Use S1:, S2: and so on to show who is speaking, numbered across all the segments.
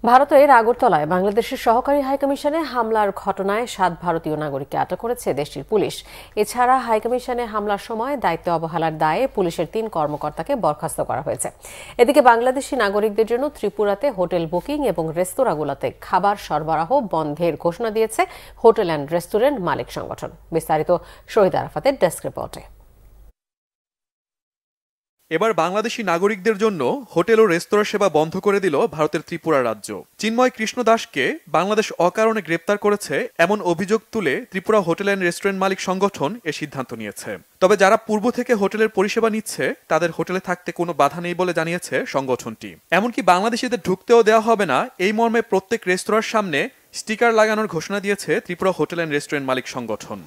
S1: ভারতের আগরতলায় বাংলাদেশের সহকারী হাইকমিশনে হামলার ঘটনায় ৭ ভারতীয় নাগরিককে আটক করেছে দেশটির পুলিশ। এছাড়া হাইকমিশনে হামলার সময় দায়িত্ব অবহেলার দায়ে পুলিশের ৩ কর্মকর্তাকে বরখাস্ত করা হয়েছে। এদিকে বাংলাদেশি নাগরিকদের জন্য ত্রিপুরাতে হোটেল বুকিং এবং রেস্তোরাঁগুলোতে খাবার সরবরাহ বন্ধের ঘোষণা দিয়েছে হোটেল অ্যান্ড রেস্টুরেন্ট মালিক সংগঠন। বিস্তারিত শহীদ আরাফাতের ডেস্ক রিপোর্টে।
S2: এবার বাংলাদেশি নাগরিকদের জন্য হোটেল ও রেস্তোরাঁ সেবা বন্ধ করে দিল ভারতের ত্রিপুরা রাজ্য। চিন্ময় কৃষ্ণ দাসকে বাংলাদেশ অকারণে গ্রেপ্তার করেছে এমন অভিযোগ তুলে ত্রিপুরা হোটেল অ্যান্ড রেস্টুরেন্ট মালিক সংগঠন এ সিদ্ধান্ত নিয়েছে। তবে যারা পূর্ব থেকে হোটেলের পরিষেবা নিচ্ছে তাদের হোটেলে থাকতে কোনো বাধা নেই বলে জানিয়েছে সংগঠনটি। এমনকি বাংলাদেশিদের ঢুকতেও দেওয়া হবে না এই মর্মে প্রত্যেক রেস্তোরাঁর সামনে স্টিকার লাগানোর ঘোষণা দিয়েছে ত্রিপুরা হোটেল অ্যান্ড রেস্টুরেন্ট মালিক সংগঠন।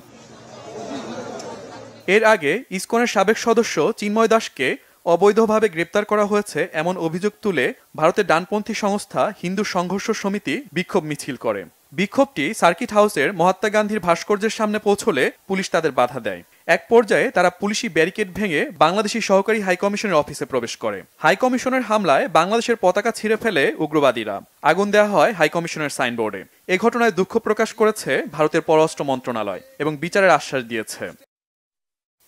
S2: এর আগে ইসকনের সাবেক সদস্য চিন্ময় দাসকে অবৈধভাবে গ্রেপ্তার করা হয়েছে এমন অভিযোগ তুলে ভারতের ডানপন্থী সংস্থা হিন্দু সংঘর্ষ সমিতি বিক্ষোভ মিছিল করে। বিক্ষোভটি সার্কিট হাউসের মহাত্মা গান্ধীর ভাস্কর্যের সামনে পৌঁছলে পুলিশ তাদের বাধা দেয়। এক পর্যায়ে তারা পুলিশি ব্যারিকেড ভেঙে বাংলাদেশি সহকারী হাইকমিশনের অফিসে প্রবেশ করে। হাইকমিশনের হামলায় বাংলাদেশের পতাকা ছিঁড়ে ফেলে উগ্রবাদীরা। আগুন দেওয়া হয় হাইকমিশনের সাইনবোর্ডে। এ ঘটনায় দুঃখ প্রকাশ করেছে ভারতের পররাষ্ট্র মন্ত্রণালয় এবং বিচারের আশ্বাস দিয়েছে।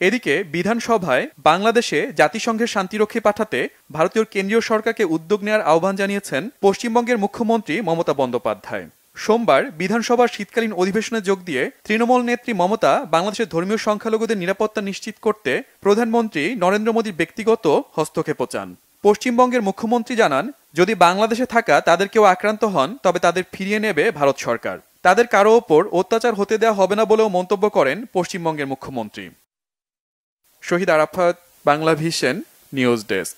S2: এদিকে বিধানসভায় বাংলাদেশে জাতিসংঘের শান্তিরক্ষী পাঠাতে ভারতীয় কেন্দ্রীয় সরকারকে উদ্যোগ নেওয়ার আহ্বান জানিয়েছেন পশ্চিমবঙ্গের মুখ্যমন্ত্রী মমতা বন্দ্যোপাধ্যায়। সোমবার বিধানসভার শীতকালীন অধিবেশনে যোগ দিয়ে তৃণমূল নেত্রী মমতা বাংলাদেশের ধর্মীয় সংখ্যালঘুদের নিরাপত্তা নিশ্চিত করতে প্রধানমন্ত্রী নরেন্দ্র মোদীর ব্যক্তিগত হস্তক্ষেপ চান। পশ্চিমবঙ্গের মুখ্যমন্ত্রী জানান, যদি বাংলাদেশে থাকা তাদের কেউ আক্রান্ত হন তবে তাদের ফিরিয়ে নেবে ভারত সরকার। তাদের কারো ওপর অত্যাচার হতে দেওয়া হবে না বলেও মন্তব্য করেন পশ্চিমবঙ্গের মুখ্যমন্ত্রী। Shahid Arafat, Bangla vision news desk.